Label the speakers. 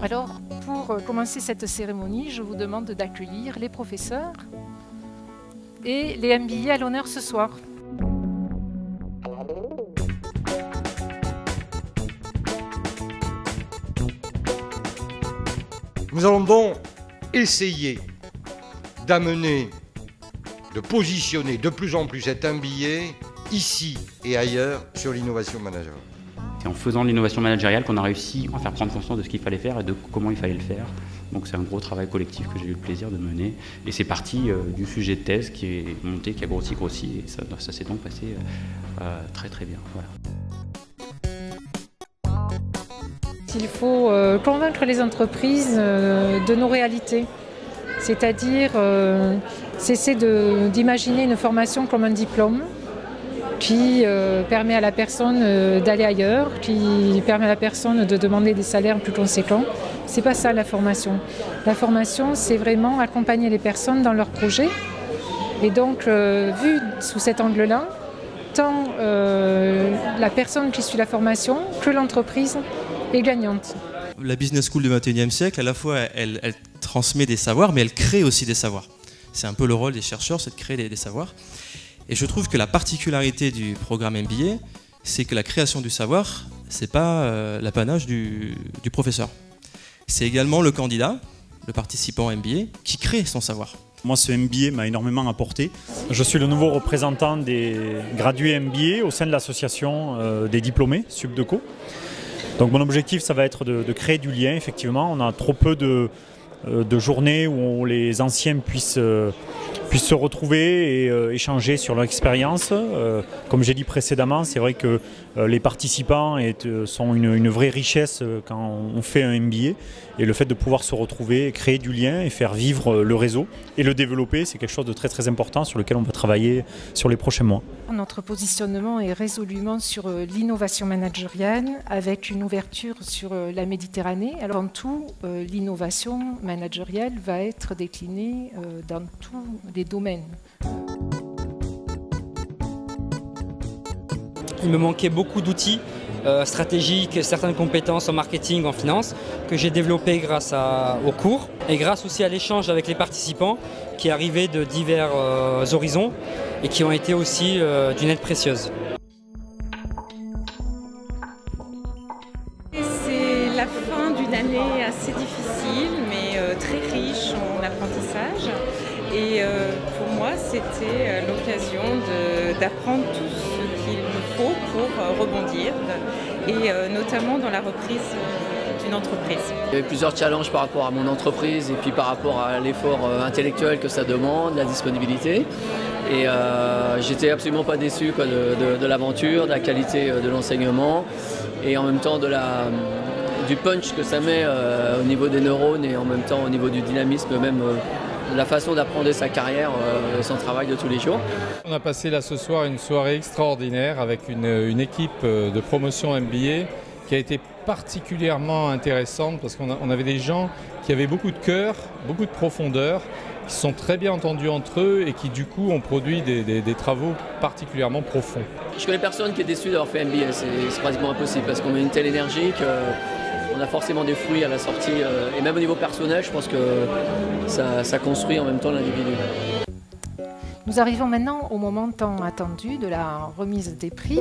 Speaker 1: Alors, pour commencer cette cérémonie, je vous demande d'accueillir les professeurs et les MBA à l'honneur ce soir.
Speaker 2: Nous allons donc essayer d'amener, de positionner de plus en plus cet MBA ici et ailleurs sur l'innovation managériale.
Speaker 3: C'est en faisant l'innovation managériale qu'on a réussi à faire prendre conscience de ce qu'il fallait faire et de comment il fallait le faire. Donc c'est un gros travail collectif que j'ai eu le plaisir de mener. Et c'est parti du sujet de thèse qui est monté, qui a grossi, et ça s'est donc passé très très bien. Voilà.
Speaker 1: Il faut convaincre les entreprises de nos réalités, c'est-à-dire cesser d'imaginer une formation comme un diplôme qui permet à la personne d'aller ailleurs, qui permet à la personne de demander des salaires plus conséquents. C'est pas ça la formation. La formation, c'est vraiment accompagner les personnes dans leurs projets. Et donc, vu sous cet angle-là, tant la personne qui suit la formation que l'entreprise est gagnante.
Speaker 4: La Business School du XXIe siècle, à la fois, elle transmet des savoirs, mais elle crée aussi des savoirs. C'est un peu le rôle des chercheurs, c'est de créer des savoirs. Et je trouve que la particularité du programme MBA, c'est que la création du savoir, c'est pas l'apanage du professeur. C'est également le candidat, le participant MBA, qui crée son savoir.
Speaker 5: Moi, ce MBA m'a énormément apporté. Je suis le nouveau représentant des gradués MBA au sein de l'association des diplômés, Subdeco. Donc mon objectif, ça va être de créer du lien, effectivement. On a trop peu de journées où les anciens puissent se retrouver et échanger sur leur expérience. Comme j'ai dit précédemment, c'est vrai que les participants sont une vraie richesse quand on fait un MBA. Et le fait de pouvoir se retrouver, créer du lien et faire vivre le réseau et le développer, c'est quelque chose de très très important sur lequel on va travailler sur les prochains mois.
Speaker 1: Notre positionnement est résolument sur l'innovation managériale avec une ouverture sur la Méditerranée. Alors, avant tout, l'innovation managériale va être déclinée dans tous les domaines.
Speaker 6: Il me manquait beaucoup d'outils stratégiques, certaines compétences en marketing, en finance, que j'ai développées grâce au cours et grâce aussi à l'échange avec les participants qui arrivaient de divers horizons et qui ont été aussi d'une aide précieuse.
Speaker 7: C'est la fin d'une année assez difficile mais très riche en apprentissage. Et pour moi, c'était l'occasion d'apprendre tout ce qu'il me faut pour rebondir, et notamment dans la reprise d'une entreprise.
Speaker 8: Il y avait plusieurs challenges par rapport à mon entreprise et puis par rapport à l'effort intellectuel que ça demande, la disponibilité. Et j'étais absolument pas déçu de l'aventure, de la qualité de l'enseignement et en même temps du punch que ça met au niveau des neurones et en même temps au niveau du dynamisme même. De la façon d'apprendre sa carrière, son travail de tous les jours.
Speaker 9: On a passé là ce soir une soirée extraordinaire avec une équipe de promotion MBA qui a été particulièrement intéressante parce qu'on avait des gens qui avaient beaucoup de cœur, beaucoup de profondeur, qui se sont très bien entendus entre eux et qui du coup ont produit des travaux particulièrement profonds.
Speaker 8: Je connais personne qui est déçu d'avoir fait MBA, c'est pratiquement impossible parce qu'on met une telle énergie on a forcément des fruits à la sortie et même au niveau personnel, je pense que ça construit en même temps l'individu.
Speaker 1: Nous arrivons maintenant au moment tant attendu de la remise des prix.